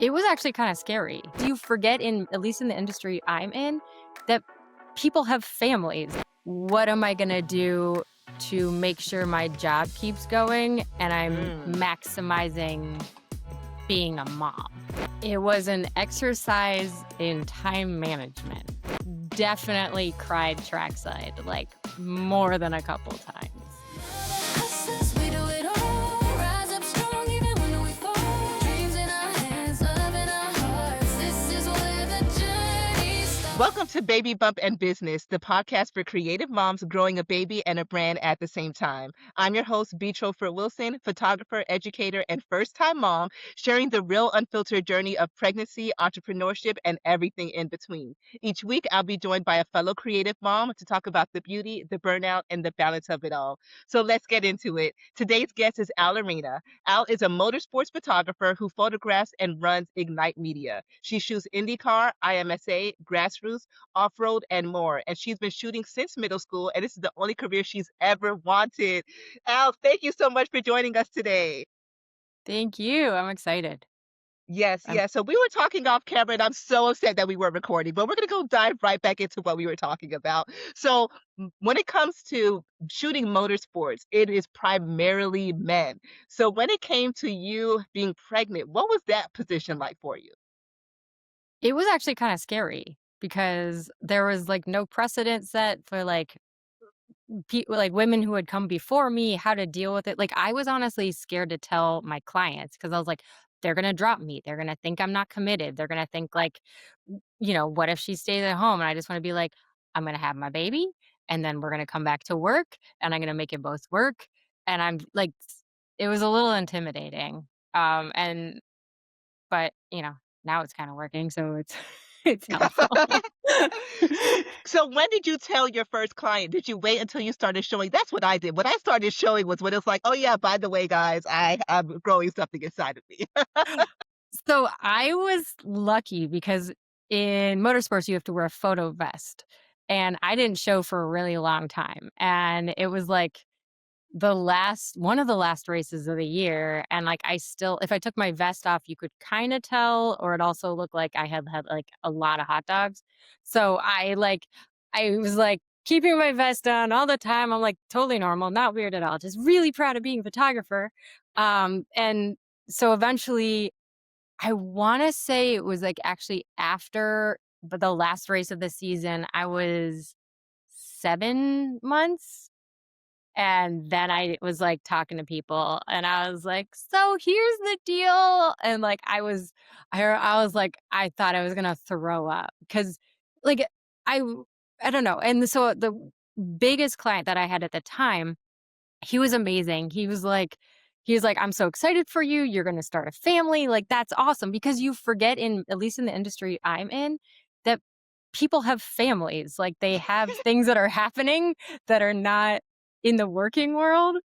It was actually kinda scary. You forget at least in the industry I'm in, that people have families. What am I gonna do to make sure my job keeps going and I'm Mm. maximizing being a mom? It was an exercise in time management. Definitely cried trackside, like, more than a couple times. Hustlers, we do it all. Rise up strong even when we fall. Dreams in our hands, love in our hearts. This is where the journey starts. Welcome to Baby Bump and Business, the podcast for creative moms growing a baby and a brand at the same time. I'm your host, trofort-wilson, photographer, educator, and first-time mom, sharing the real unfiltered journey of pregnancy, entrepreneurship, and everything in between. Each week, I'll be joined by a fellow creative mom to talk about the beauty, the burnout, and the balance of it all. So let's get into it. Today's guest is Al Arena. Al is a motorsports photographer who photographs and runs Ignite Media. She shoots IndyCar, IMSA, grassroots, off-road, and more. And she's been shooting since middle school, and this is the only career she's ever wanted. Al, thank you so much for joining us today. Thank you, I'm excited. Yes, I'm yes. So we were talking off camera, and I'm so upset that we were recording, but we're gonna go dive right back into what we were talking about. So when it comes to shooting motorsports, it is primarily men. So when it came to you being pregnant, what was that position like for you? It was actually kinda scary because there was, like, no precedent set for, like, women who had come before me, how to deal with it. Like, I was honestly scared to tell my clients because I was like, "They're gonna drop me. They're gonna think I'm not committed. They're gonna think, like, what if she stays at home?" And I just wanna be like, "I'm gonna have my baby, and then we're gonna come back to work, and I'm gonna make it both work." And I'm like it was a little intimidating, and but, now it's kinda working, so it's it's helpful. So when did you tell your first client? Did you wait until you started showing? That's what I did. What I started showing was when it's like, oh yeah, by the way, guys, I'm growing something inside of me. So, I was lucky because in motorsports, you have to wear a photo vest, and I didn't show for a really long time, and it was, like, the last one of the last races of the year, and, like, I still if I took my vest off, you could kinda tell, or it also looked like I had, like, a lot of hot dogs. So I was, like, keeping my vest on all the time. I'm, like, totally normal, not weird at all, just really proud of being a photographer. And so eventually, I wanna say it was, like, actually after the last race of the season, I was 7 months. And then I was, like, talking to people, and I was like, "So here's the deal," and, like, I was like, I thought I was gonna throw up because, like, I I don't know, and so the biggest client that I had at the time, he was amazing. He was like, "I'm so excited for you. You're gonna start a family." Like, that's awesome because you forget at least in the industry I'm in, that people have families. Like, they have things that are happening that are not in the working world.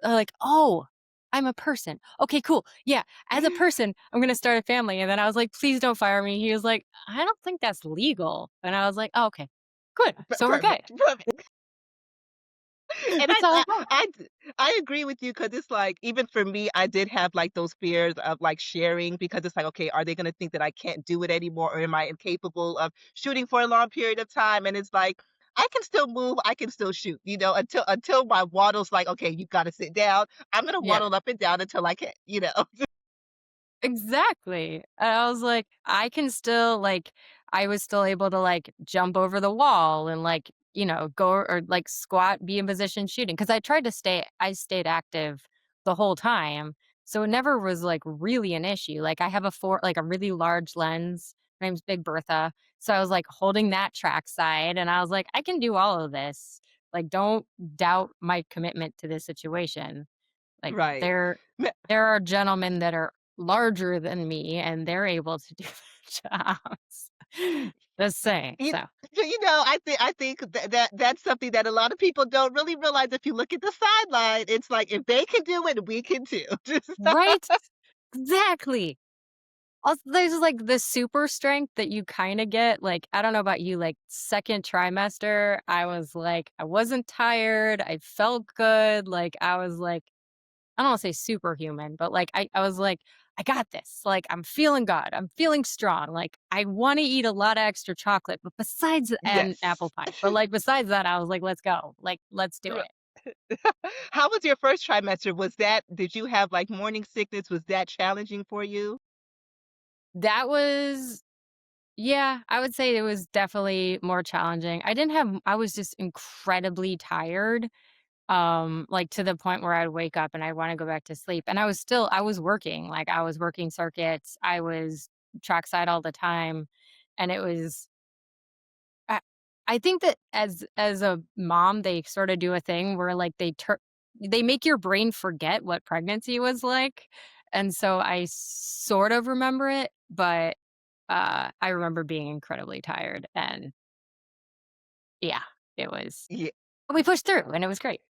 Like, "Oh, I'm a person. Okay, cool. Yeah, as a person, I'm gonna start a family." And then I was like, "Please don't fire me." He was like, "I don't think that's legal." And I was like, "Oh, okay. Good. So we're good." Perfect, perfect. And That's all I got. I agree with you because it's like, even for me, I did have, like, those fears of, like, sharing because it's like, "Okay, are they gonna think that I can't do it anymore, or am I incapable of shooting for a long period of time?" And it's like, I can still move, I can still shoot, until my waddle's like, "Okay, you gotta sit down." I'm gonna Yeah. waddle up and down until I can. Exactly. And I was like, I can still I was still able to jump over the wall and go or squat, be in position shooting. Cause I stayed active the whole time. So it never was really an issue. Like I have a really large lens. My name's Big Bertha. So I was like holding that track side and I was like, I can do all of this. Like, don't doubt my commitment to this situation. Like Right. there are gentlemen that are larger than me, and they're able to do the jobs. Just saying, You so I think that's something that a lot of people don't really realize. If you look at the sideline, it's like, if they can do it, we can too. Just right? Exactly. Also, there's, the super strength that you kinda get, I don't know about you, 2nd trimester, I wasn't tired, I felt good, I was I don't wanna say superhuman, but, I was I got this. Like, I'm feeling good. I'm feeling strong. Like, I want to eat a lot of extra chocolate, but besides, and apple Yes. pie, but like, besides that, I was like, let's go. Like, let's do Ri it. How was your first trimester? Was that did you have, like, morning sickness? Was that challenging for you? That was, yeah, I would say it was definitely more challenging. I was just incredibly tired. Like to the point where I'd wake up and I want to go back to sleep. And I was working, like I was working circuits. I was trackside all the time. And it was, I, I think that as a mom, they sort of do a thing where like they make your brain forget what pregnancy was like. And so I sort of remember it, but I remember being incredibly tired and yeah, it was, Yeah, we pushed through and it was great.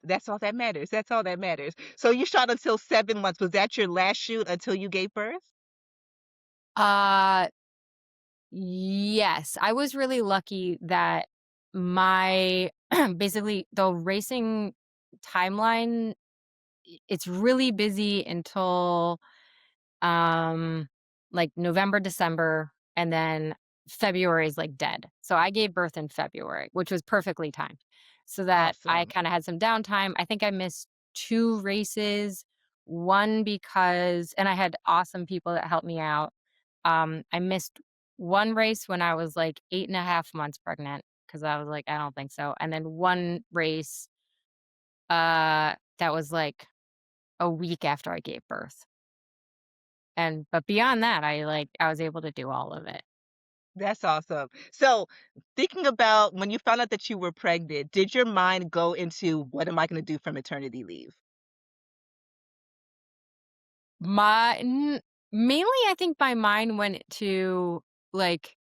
that's all that matters, that's all that matters. So you shot until 7 months. Was that your last shoot until you gave birth? Uh Yes, I was really lucky that my basically the racing timeline, it's really busy until um like November, December, and then February is like dead. So I gave birth in February, which was perfectly timed. So that I Awesome. kind of had some downtime. I think I missed two races, one because and I had awesome people that helped me out. I missed one race when I was like 8.5 months pregnant because I was like, I don't think so. And then one race that was like a week after I gave birth. And but beyond that, I was able to do all of it. That's awesome. So, thinking about when you found out that you were pregnant, did your mind go into, "What am I gonna do for maternity leave?" My n Mainly, I think my mind went to, like,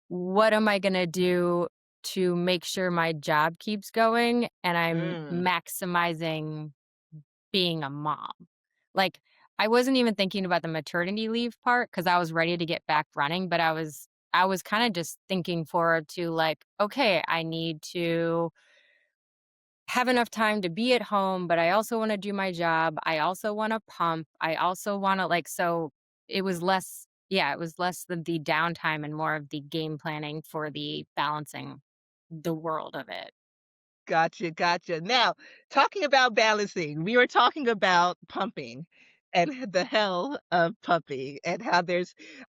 what am I gonna do to make sure my job keeps going and I'm Mm, maximizing being a mom. Like, I wasn't even thinking about the maternity leave part because I was ready to get back running, but I was kinda just thinking forward to, like, okay, I need to have enough time to be at home, but I also wanna do my job. I also wanna pump. I also wanna like, so it was less, yeah, it was less the downtime and more of the game planning for the balancing the world of it. gotcha, gotcha. Now, talking about balancing, we were talking about pumping and the hell of pumping and how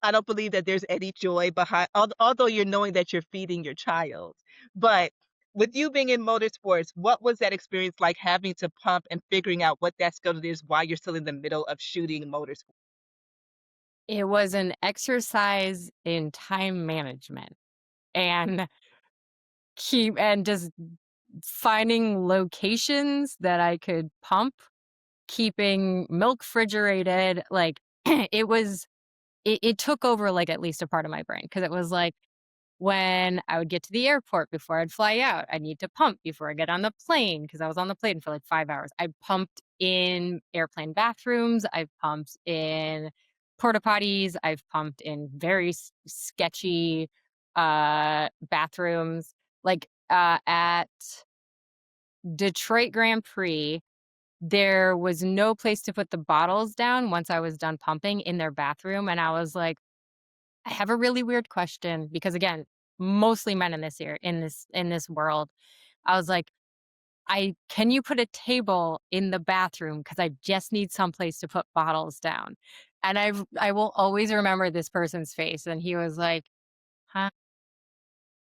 I don't believe that there's any joy behind, although you're knowing that you're feeding your child. But with you being in motorsports, what was that experience like having to pump and figuring out what that skill is while you're still in the middle of shooting motorsports? It was an exercise in time management and just finding locations that I could pump, keeping milk refrigerated, like, it was it took over, like, at least a part of my brain because it was like, when I would get to the airport before I'd fly out, I need to pump before I get on the plane because I was on the plane for, like, 5 hours. I pumped in airplane bathrooms, I've pumped in porta potties, I've pumped in very sketchy, bathrooms. Like, at Detroit Grand Prix, there was no place to put the bottles down once I was done pumping in their bathroom, and I was like, "I have a really weird question," because again, mostly men in this world. I was like, "I can you put a table in the bathroom because I just need some place to put bottles down." And I will always remember this person's face, and he was like, "Huh?"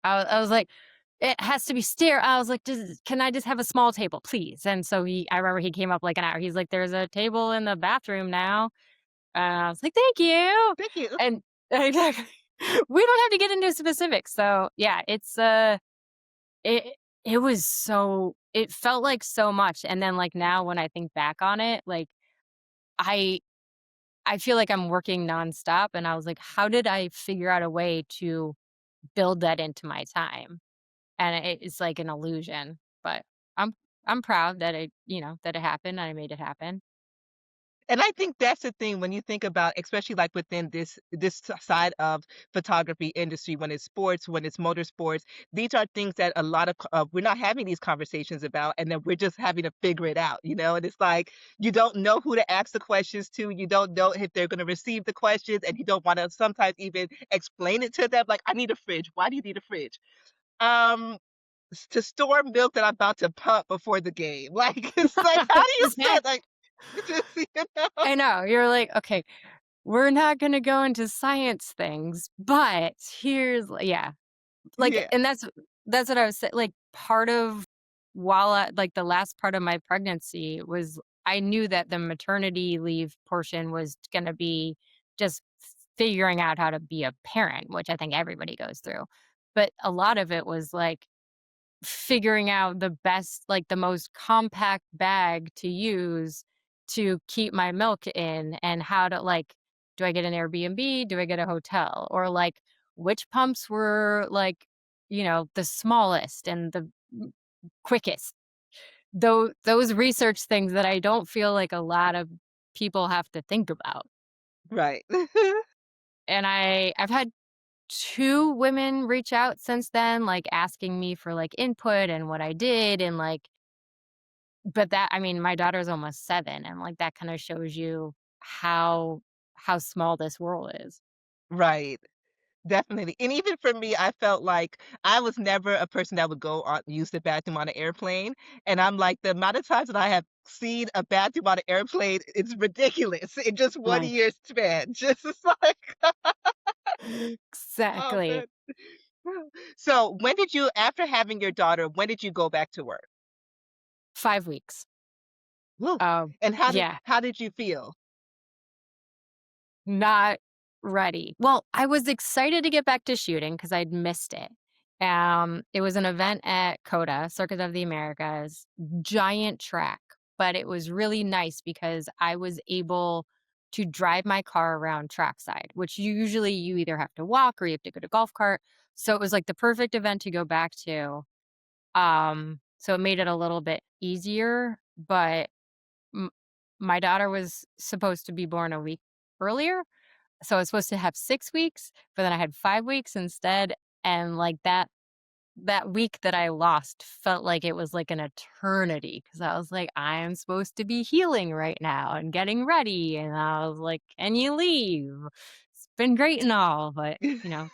I was like, "It has to be stair." I was like, Can I just have a small table, please?" And so I remember he came up like an hour. He's like, "There's a table in the bathroom now." And I was like, "Thank you." Thank you. And exactly. We don't have to get into specifics. So yeah, it it was so it felt like so much. And then like now when I think back on it, like I I feel like I'm working nonstop. And I was like, how did I figure out a way to build that into my time? And it's like an illusion. But I'm I'm proud that that it happened and I made it happen. And I think that's the thing when you think about, especially like within side of photography industry, when it's sports, when it's motorsports, these are things that a lot of we're not having these conversations about, and then we're just having to figure it out, you know. And it's like you don't know who to ask the questions to, you don't know if they're going to receive the questions, and you don't want to sometimes even explain it to them. Like, I need a fridge. Why do you need a fridge? Um, to store milk that I'm about to pump before the game. Like, it's like, how do you say it? Exactly. Like, just, you know? I know. You're like, okay, we're not gonna go into science things, but here's yeah. Like, Yeah, and that's what I was saying. Like, part of while like the last part of my pregnancy was I knew that the maternity leave portion was gonna be just figuring out how to be a parent, which I think everybody goes through. But a lot of it was like figuring out the best, like the most compact bag to use to keep my milk in and how to like, do I get an Airbnb? Do I get a hotel? Or like which pumps were like, the smallest and the quickest. Though those research things that I don't feel like a lot of people have to think about. right. And I've had 2 women reach out since then, like asking me for like input and what I did and like. But that I mean, my daughter's almost 7, and, like, that kinda shows you how small this world is. Right. Definitely. And even for me, I felt like I was never a person that would go on use the bathroom on an airplane. And I'm like, the amount of times that I have seen a bathroom on an airplane, it's ridiculous in just one Right. year span. Just it's like, oh Exactly. man. So when did you, after having your daughter, when did you go back to work? 5 weeks. Woo. Um, And yeah. how did you feel? Not ready. Well, I was excited to get back to shooting because 'cause I'd missed it. It was an event at COTA, Circuit of the Americas, giant track, but it was really nice because I was able to drive my car around trackside, which usually you either have to walk or you have to go to golf cart. So it was like the perfect event to go back to. So it made it a little bit easier, but m my daughter was supposed to be born a week earlier. So I was supposed to have 6 weeks, but then I had 5 weeks instead, and, like, that week that I lost felt like it was, like, an eternity because I was like, "I am supposed to be healing right now and getting ready," and I was like, "Can you leave? It's been great and all, but,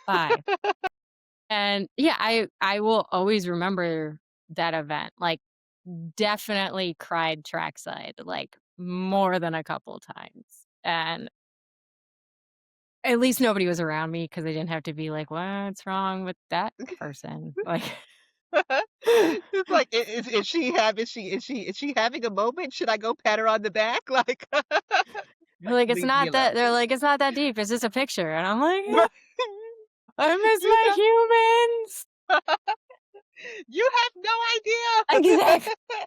bye." And, yeah, I will always remember that event, like, definitely cried trackside, like, more than a couple times, and at least nobody was around me because I didn't have to be like, "What's wrong with that person?" Like It's like, is she having is she having a moment? Should I go pat her on the back? Like, they're like, "It's leave me not alone. that" they're like, "It's not that deep, it's just a picture," and I'm like, Right. "I miss You my have humans." you have no Exactly. idea.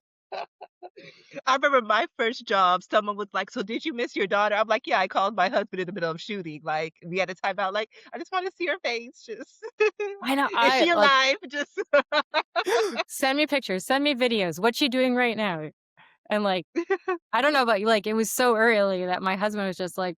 I remember my first job, someone was like, "So did you miss your daughter?" I'm like, "Yeah, I called my husband in the middle of shooting, like, we had a timeout, like, I just wanna see her face, just I know, is I she like, alive?" Just "Send me pictures, send me videos, what's she doing right now?" And, like, I don't know about you, like, it was so early that my husband was just like,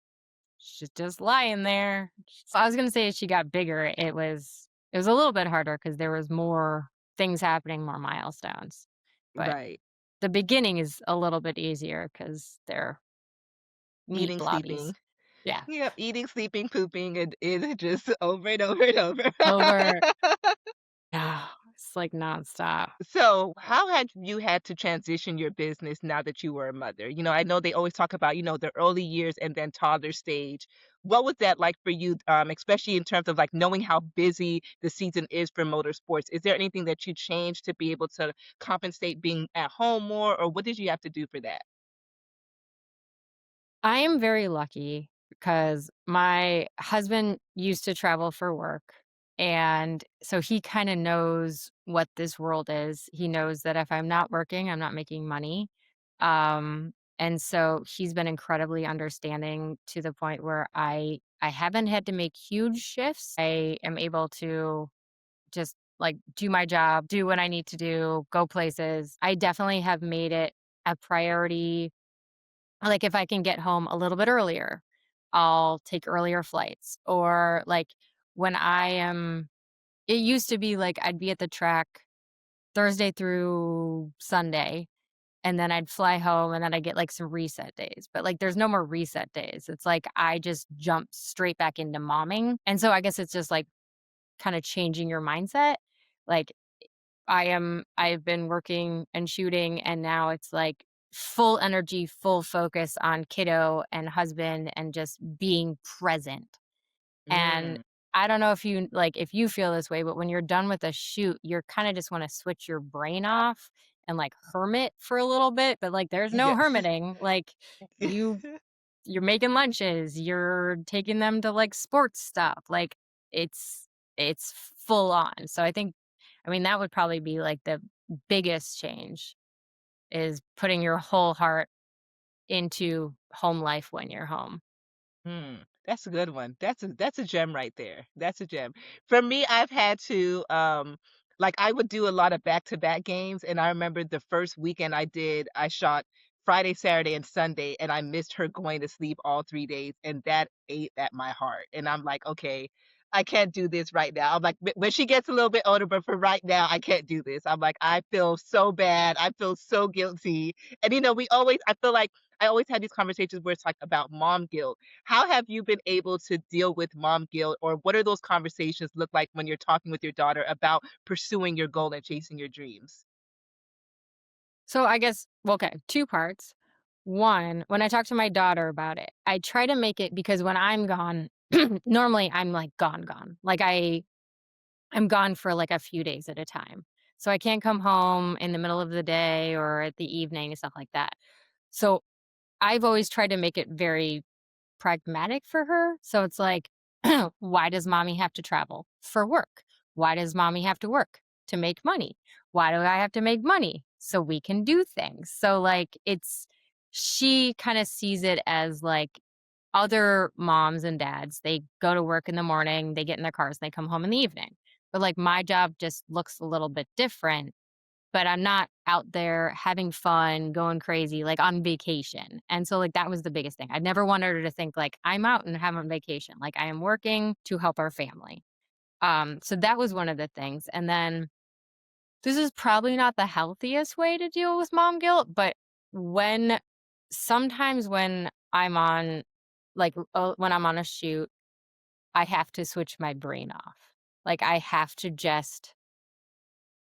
"She's just lying there." So I was gonna say as she got bigger, it was a little bit harder because there was more things happening, more milestones. But Right. the beginning is a little bit easier because 'cause they're meat Eating, blobbies. sleeping. Yeah. Yep, eating, sleeping, pooping, and it just over and over and over. Over it's like nonstop. So, how had you had to transition your business now that you were a mother? You know, I know they always talk about, the early years and then toddler stage. What was that like for you, especially in terms of like knowing how busy the season is for motorsports? Is there anything that you changed to be able to compensate being at home more, or what did you have to do for that? I am very lucky because my husband used to travel for work. And so he kind of knows what this world is. He knows that if I'm not working, I'm not making money. And so he's been incredibly understanding to the point where I haven't had to make huge shifts. I am able to just like do my job, do what I need to do, go places. I definitely have made it a priority Like, if I can get home a little bit earlier, I'll take earlier flights, or, like, when I am it used to be, like, I'd be at the track Thursday through Sunday, and then I'd fly home, and then I get, like, some reset days, but, like, there's no more reset days. It's like I just jump straight back into momming, and so I guess it's just, like, kinda changing your mindset. Like, I've been working and shooting, and now it's, like, full energy, full focus on kiddo and husband and just being present. And Mm. I don't know if you if you feel this way, but when you're done with a shoot, you're kinda just wanna switch your brain off and, like, hermit for a little bit, but, like, there's no Yes. hermiting. Like, you you're making lunches, you're taking them to, like, sports stuff, like, it's it's full on. So I mean, that would probably be, like, the biggest change, is putting your whole heart into home life when you're home. Hmm, that's a good one. That's a gem right there. That's a gem. For me, I've had to like I would do a lot of back-to-back games, and I remember the first weekend I shot Friday, Saturday, and Sunday, and I missed her going to sleep all 3 days, and that ate at my heart. And I'm like, "Okay, I can't do this right now." I'm like, When she gets a little bit older, but for right now, I can't do this." I'm like, "I feel so bad. I feel so guilty." And we always I feel like I always have these conversations where it's like about mom guilt. How have you been able to deal with mom guilt, or what are those conversations look like when you're talking with your daughter about pursuing your goal and chasing your dreams? So I guess well, okay, 2 parts. 1, when I talk to my daughter about it, I try to make it because when I'm gone, normally I'm, like, gone, gone. Like, I'm gone for, like, a few days at a time. So I can't come home in the middle of the day or at the evening and stuff like that. So I've always tried to make it very pragmatic for her. So it's like, why does mommy have to travel? For work. Why does mommy have to work? To make money. Why do I have to make money? So we can do things. So, like, she kind of sees it as like other moms and dads. They go to work in the morning, they get in their cars, and they come home in the evening. But, like, my job just looks a little bit different, but I'm not out there having fun, going crazy, like, on vacation, and so, like, that was the biggest thing. I never wanted her to think, like, I'm out and having vacation, like, I am working to help our family. So that was one of the things, and then this is probably not the healthiest way to deal with mom guilt, but when sometimes when I'm on, when I'm on a shoot, I have to switch my brain off. Like, I have to just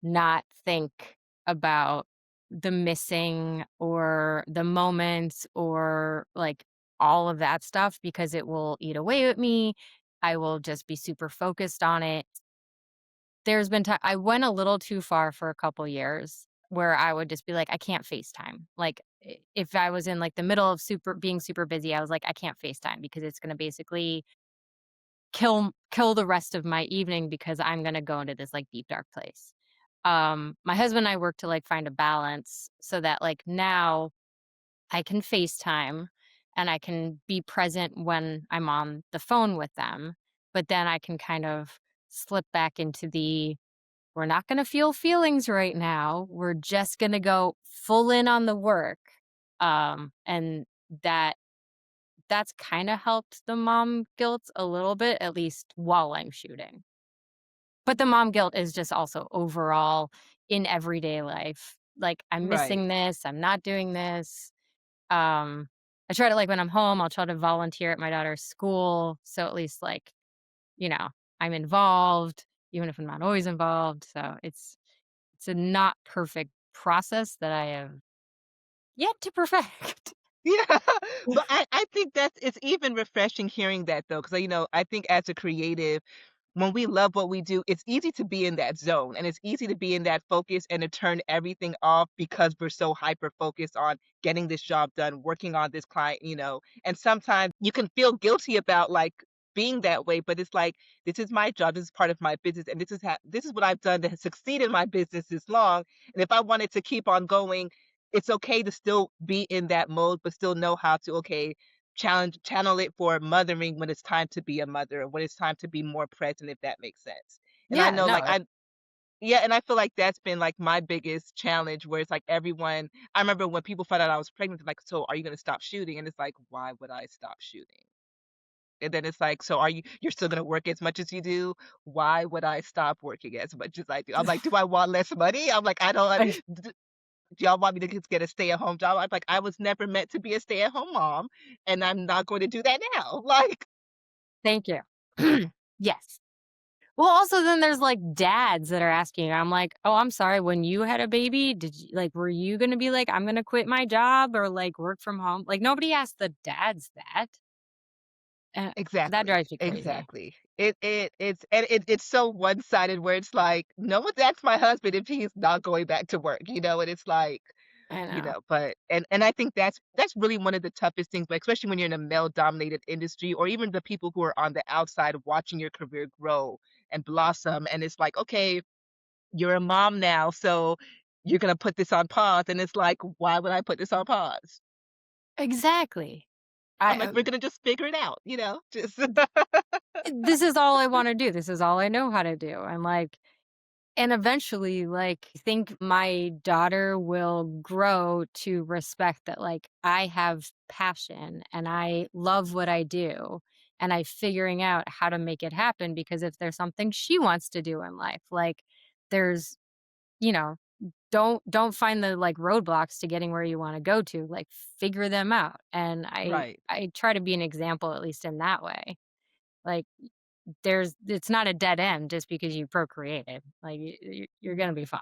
not think about the missing or the moments or, like, all of that stuff because it will eat away at me. I will just be super focused on it. There's been time I went a little too far for a couple years where I would just be like, "I can't FaceTime." Like, if I was in, like, the middle of super busy, I was like, "I can't FaceTime because it's gonna basically kill the rest of my evening because I'm gonna go into this, like, deep, dark place." My husband and I work to, like, find a balance so that, like, now I can FaceTime and I can be present when I'm on the phone with them, but then I can kind of slip back into "We're not gonna feel feelings right now. We're just gonna go full in on the work." And that's kinda helped the mom guilt a little bit, at least while I'm shooting. But the mom guilt is just also overall in everyday life. Like, I'm Right. missing this, I'm not doing this. Um, I try to, like, when I'm home, I'll try to volunteer at my daughter's school, so at least, like, you know, I'm involved, even if I'm not always involved, so it's a not perfect process that I have yet to perfect. Yeah, but I think that's it's even refreshing hearing that though, because I think as a creative, when we love what we do, it's easy to be in that zone and it's easy to be in that focus and to turn everything off because we're so hyper focused on getting this job done, working on this client. And sometimes you can feel guilty about like being that way, but it's like this is my job, this is part of my business, and this is what I've done to succeed in my business this long. And if I wanted to keep on going, it's okay to still be in that mode, but still know how to channel it for mothering when it's time to be a mother, when it's time to be more present, if that makes sense. And I Yeah, know, like, no, I Yeah, and I feel like that's been, like, my biggest challenge where it's like everyone I remember when people found out I was pregnant, they're like, "So are you gonna stop shooting?" And it's like, "Why would I stop shooting?" And then it's like, "So are you're still gonna work as much as you do? Why would I stop working as much as I do?" I'm like, "Do I want less money?" I'm like, "I don't Like, d do y'all want me to just get a stay-at-home job?" I'm like, "I was never meant to be a stay-at-home mom, and I'm not going to do that now." Like thank you. Yes. Well, also then there's, like, dads that are asking, I'm like, "Oh, I'm sorry, when you had a baby, did you like, were you gonna be like, 'I'm gonna quit my job,' or, like, work from home?" Like, nobody asked the dads that. That exactly, drives me crazy. exactly. It's so one-sided where it's like, no one's asked my husband if he's not going back to work, and it's like, I know. but and I think that's really one of the toughest things, but especially when you're in a male-dominated industry or even the people who are on the outside watching your career grow and blossom, and it's like, "Okay, you're a mom now, so you're gonna put this on pause," and it's like, "Why would I put this on pause?" Exactly. I I'm like, "We're gonna just figure it out," Just this is all I wanna do, this is all I know how to do, and, like and eventually, like, I think my daughter will grow to respect that, like, I have passion and I love what I do, and I figuring out how to make it happen because if there's something she wants to do in life, like, there's you know, don't find the, like, roadblocks to getting where you wanna go to, like, figure them out, and Right. I try to be an example at least in that way. Like, it's not a dead end just because you procreated. Like, you're gonna be fine.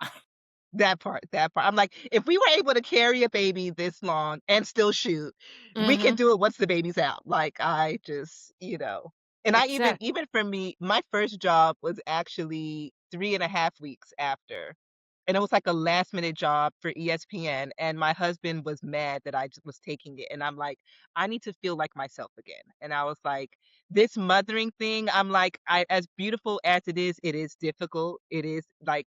That part. I'm like, "If we were able to carry a baby this long and still shoot, we can Mhm. do it once the baby's out." Like, I just, and I Exact even for me, my first job was actually 3.5 weeks after, and it was like a last minute job for ESPN, and my husband was mad that I was taking it, and I'm like, "I need to feel like myself again." And I was like, "This mothering thing," I'm like, "I as beautiful as it is difficult. It is like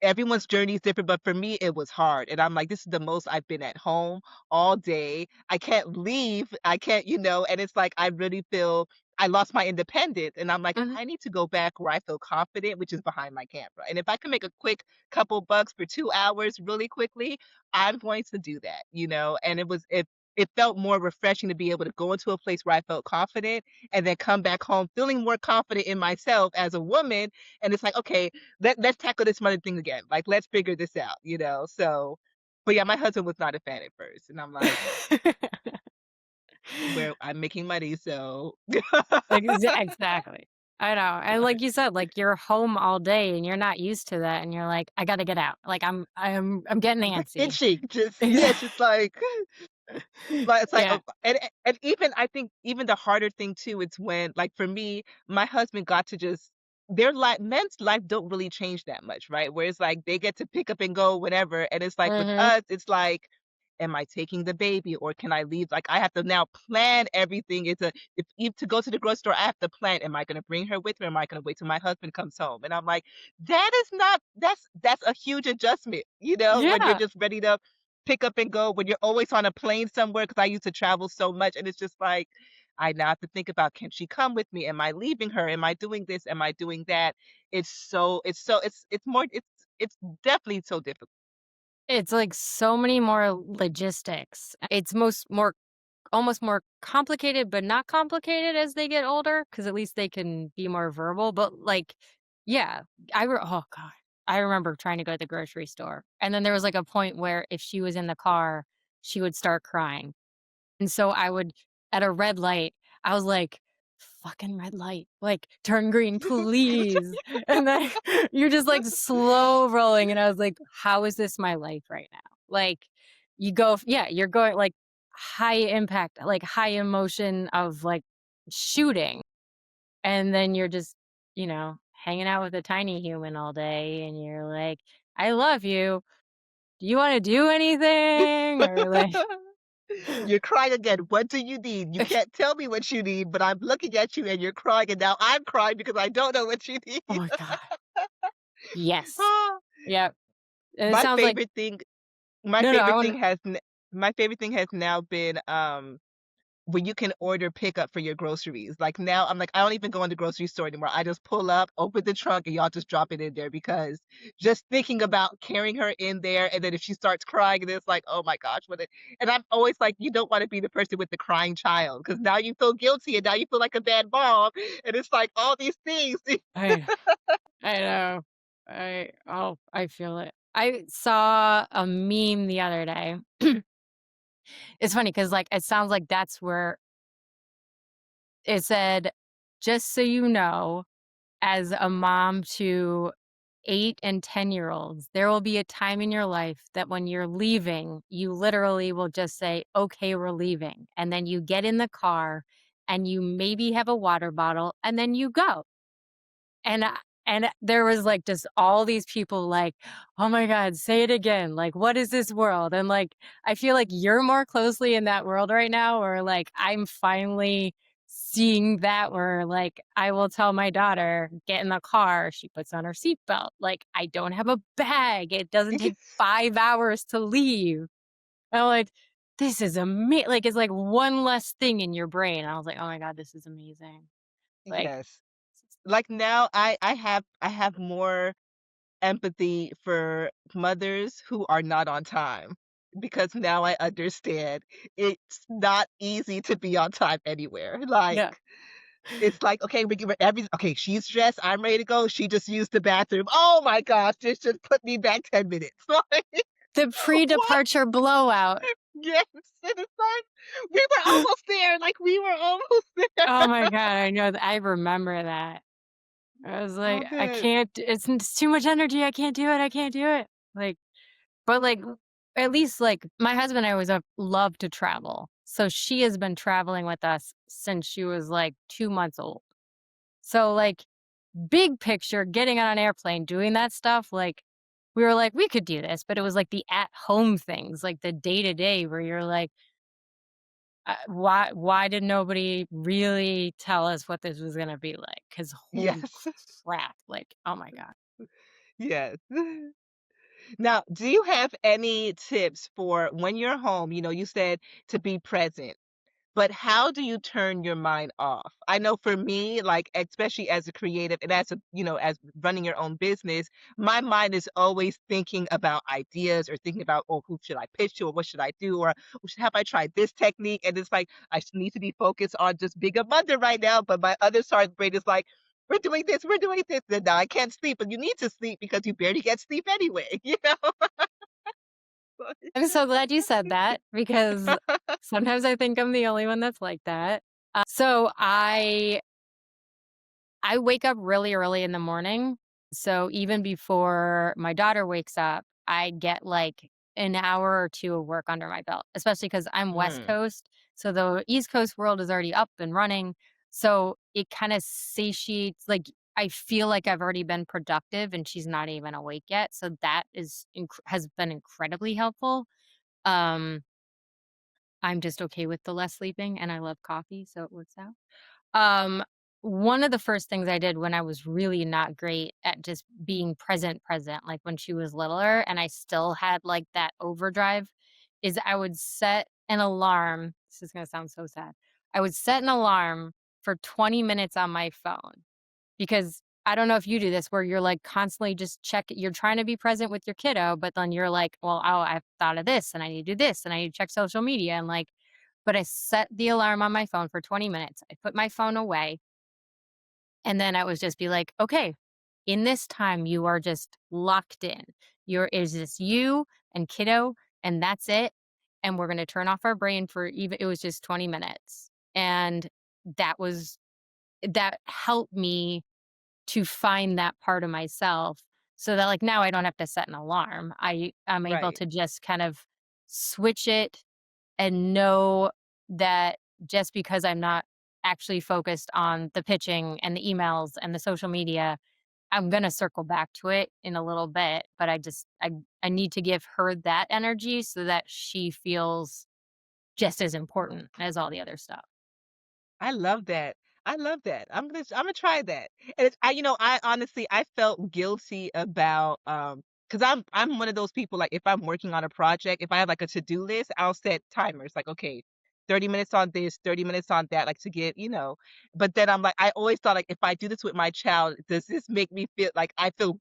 everyone's journey is different, but for me, it was hard." And I'm like, "This is the most I've been at home all day. I can't leave. I can't, and it's like I really feel I lost my independence." And I'm like, mhm. "I need to go back where I feel confident, which is behind my camera. And if I can make a quick couple bucks for 2 hours really quickly, I'm going to do that." And it felt more refreshing to be able to go into a place where I felt confident and then come back home feeling more confident in myself as a woman. And it's like, okay, let's tackle this mother thing again. Like, let's figure this out. So, but yeah, my husband was not a fan at first. And I'm like, where I'm making money. So, Exactly. I know, and like you said, like, you're home all day and you're not used to that, and you're like, "I gotta get out." Like, I'm getting it's like antsy. itching. Yeah, it's Exactly. just like, it's like, Yeah. and even I think even the harder thing too, it's when like for me, my husband got to just their life men's life don't really change that much, right? Where it's like they get to pick up and go whenever. And it's like with Mhm. us, it's like, am I taking the baby or can I leave? Like I have to now plan everything. If to go to the grocery store, I have to plan, am I gonna bring her with me or am I gonna wait till my husband comes home? And I'm like, that is not that's a huge adjustment, when you're Yeah. just ready to pick up and go when you're always on a plane somewhere because I used to travel so much, and it's just like, I now have to think about, can she come with me? Am I leaving her? Am I doing this? Am I doing that? It's more it's definitely so difficult. It's, like, so many more logistics. It's most more almost more complicated, but not complicated as they get older, because at least they can be more verbal, but, like, yeah, oh god, I remember trying to go to the grocery store, and then there was, like, a point where if she was in the car, she would start crying, and so I would at a red light, I was like, "Fucking red light, like, turn green, please," and then you're just, like, slow rolling, and I was like, "How is this my life right now?" Like, yeah, you're going, like, high impact, like, high emotion of, like, shooting, and then you're just, hanging out with a tiny human all day, and you're like, "I love you. Do you wanna do anything?" Or, like You're crying again. What do you need? You can't tell me what you need, but I'm looking at you and you're crying, and now I'm crying because I don't know what you Oh need. my god. Yes. Ah, Yep. And it my sounds like favorite thing my no, I favorite wanna thing has n my favorite thing has now been, where you can order pickup for your groceries. Like now, I'm like, I don't even go in the grocery store anymore. I just pull up, open the trunk, and y'all just drop it in there because just thinking about carrying her in there, and then if she starts crying, and it's like, oh my gosh, what? And I'm always like, you don't want to be the person with the crying child because now you feel guilty and now you feel like a bad mom, and it's like all these things. I I know. I feel it. I saw a meme the other day. It's funny because like, it sounds like that's where it said, "Just so you know, as a mom to 8 and 10-year-olds, there will be a time in your life that when you're leaving, you literally will just say, 'Okay, we're leaving.' And then you get in the car and you maybe have a water bottle and then you go." And there was, like, just all these people like, "Oh my god, say it again, like, what is this world?" And, like, I feel like you're more closely in that world right now where, like, I'm finally seeing that where, like, I will tell my daughter, "Get in the car," she puts on her seatbelt, like, "I don't have a bag, it doesn't take 5 hours to leave." I'm like, "This is like, it's like one less thing in your brain." I was like, "Oh my god, this is amazing." Like, Yes. Like now I have more empathy for mothers who are not on time because now I understand it's not easy to be on time anywhere. Like yeah. it's like, okay, we give her okay, she's dressed, I'm ready to go. She just used the bathroom. Oh my gosh, this just put me back 10 minutes. Like, The what? pre-departure blowout. Yes. And it's like, we were almost there. Like we were almost there. Oh my god, I know I remember that. I was So like, "I good. can't it's too much energy, I can't do it, I can't do it." Like, but, like, at least, like, my husband and I always have loved to travel. So she has been traveling with us since she was, like, 2 months old. So, like, big picture, getting on an airplane, doing that stuff, like, we were like, "We could do this," but it was, like, the at-home things, like, the day-to-day where you're like, why did nobody really tell us what this was gonna be like? Because holy Yes. crap, like, oh my god. Yes. Now, do you have any tips for when you're home? You said to be present, but how do you turn your mind off? I know for me, like, especially as a creative and as running your own business, my mind is always thinking about ideas or thinking about, oh, who should I pitch to or what should I do? Or have I tried this technique? And it's like, I need to be focused on just being a mother right now. But my other side of the brain is like, we're doing this. And now I can't sleep, but you need to sleep because you barely get sleep anyway, I'm so glad you said that because sometimes I think I'm the only one that's like that. So I wake up really early in the morning. So even before my daughter wakes up, I get like an hour or 2 of work under my belt, especially because 'cause I'm West Mm, Coast, so the East Coast world is already up and running. So it kinda satiates like, I feel like I've already been productive and she's not even awake yet, so that has been incredibly helpful. Um, I'm just okay with the less sleeping, and I love coffee, so it works out. Um, One of the first things I did when I was really not great at just being present, like when she was littler and I still had like that overdrive, is I would set an alarm. This is going to sound so sad. I would set an alarm for 20 minutes on my phone because I don't know if you do this where you're like constantly just you're trying to be present with your kiddo, but then you're like, well, oh, I've thought of this and I need to do this and I need to check social media and like, but I set the alarm on my phone for 20 minutes. I put my phone away and then I would just be like, okay, in this time, you are just locked in. Is this you and kiddo, and that's it. And we're going to turn off our brain for even, it was just 20 minutes. And that was, that helped me to find that part of myself so that like now I don't have to set an alarm. I'm able right. to just kind of switch it and know that just because I'm not actually focused on the pitching and the emails and the social media, I'm gonna circle back to it in a little bit, but I need to give her that energy so that she feels just as important as all the other stuff. I love that. I love that. I'm gonna try that. And I honestly I felt guilty about because I'm one of those people like if I'm working on a project, if I have like a to-do list, I'll set timers like okay, 30 minutes on this, 30 minutes on that, like to get, but then I'm like, I always thought like if I do this with my child, does this make me feel like I felt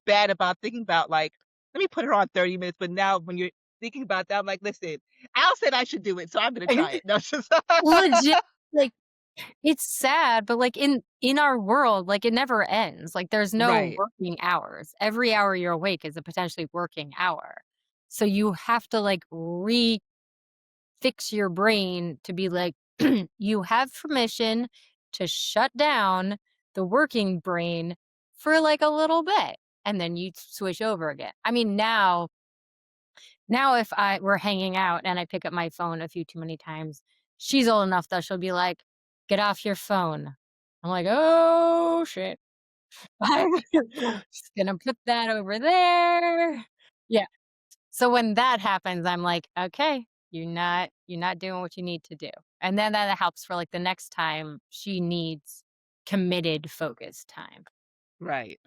bad about thinking about like, let me put her on 30 minutes. But now when you're thinking about that, I'm like, listen, Al said I should do it, so I'm gonna try it. No, it's just Legit, like, it's sad, but, like, in our world, like, it never ends. Like, there's no right, working hours. Every hour you're awake is a potentially working hour. So you have to, like, fix your brain to be like, you have permission to shut down the working brain for like a little bit. And then you switch over again. I mean, now if I were hanging out and I pick up my phone a few too many times, she's old enough that she'll be like, get off your phone. I'm like, oh shit. I'm just gonna put that over there. Yeah. So when that happens, I'm like, "Okay, you're not doing what you need to do." And then that helps for, like, the next time she needs committed, focused time. right.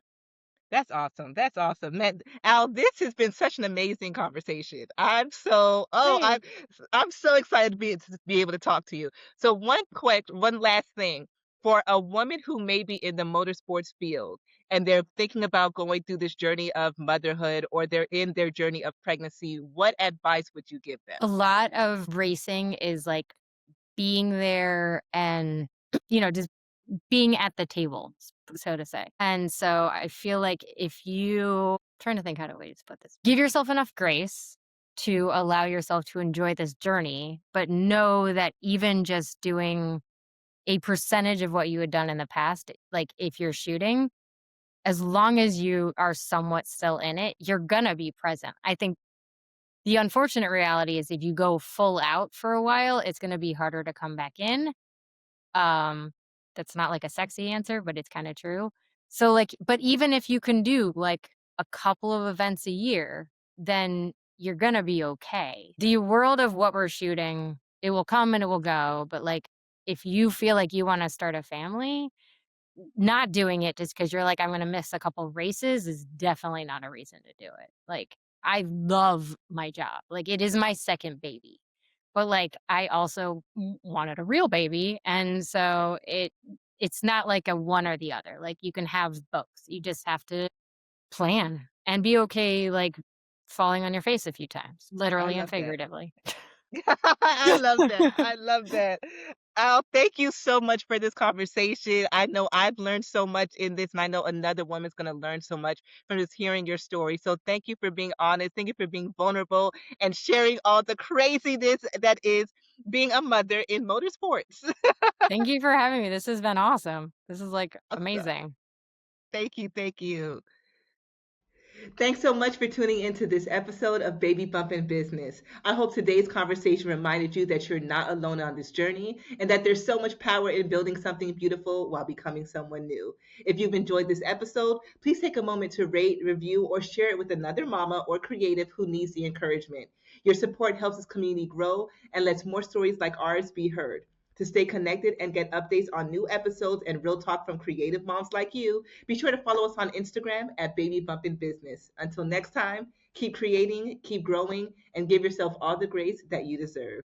That's awesome. That's awesome. Man, Al, this has been such an amazing conversation. Hey. I'm so excited to be able to talk to you. So one last thing. For a woman who may be in the motorsports field and they're thinking about going through this journey of motherhood or they're in their journey of pregnancy, what advice would you give them? A lot of racing is, like, being there and, just being at the table, so to say. And so I feel like if you trying to think how to ways to put this. Give yourself enough grace to allow yourself to enjoy this journey, but know that even just doing a percentage of what you had done in the past, like if you're shooting, as long as you are somewhat still in it, you're gonna be present. I think the unfortunate reality is if you go full out for a while, it's gonna be harder to come back in. Um, that's not like a sexy answer, but it's kinda true. So, like but even if you can do, like, a couple of events a year, then you're gonna be okay. The world of what we're shooting, it will come and it will go, but, like, if you feel like you wanna start a family, not doing it just because 'cause you're like, "I'm gonna miss a couple races," is definitely not a reason to do it. Like, I love my job. Like, it is my second baby. But, like, I also wanted a real baby, and so it's not like a one or the other. Like, you can have both. You just have to plan and be okay, like, falling on your face a few times, I literally and love that. figuratively. I love that. I love that. Al, thank you so much for this conversation. I know I've learned so much in this, and I know another woman's going to learn so much from just hearing your story. So thank you for being honest. Thank you for being vulnerable and sharing all the craziness that is being a mother in motorsports. Thank you for having me. This has been awesome. This is, like, Awesome. amazing. Thank you. Thank you. Thanks so much for tuning into this episode of Baby Bumpin' Business. I hope today's conversation reminded you that you're not alone on this journey and that there's so much power in building something beautiful while becoming someone new. If you've enjoyed this episode, please take a moment to rate, review, or share it with another mama or creative who needs the encouragement. Your support helps this community grow and lets more stories like ours be heard. To stay connected and get updates on new episodes and real talk from creative moms like you, be sure to follow us on Instagram at Baby Bumpin' Business. Until next time, keep creating, keep growing, and give yourself all the grace that you deserve.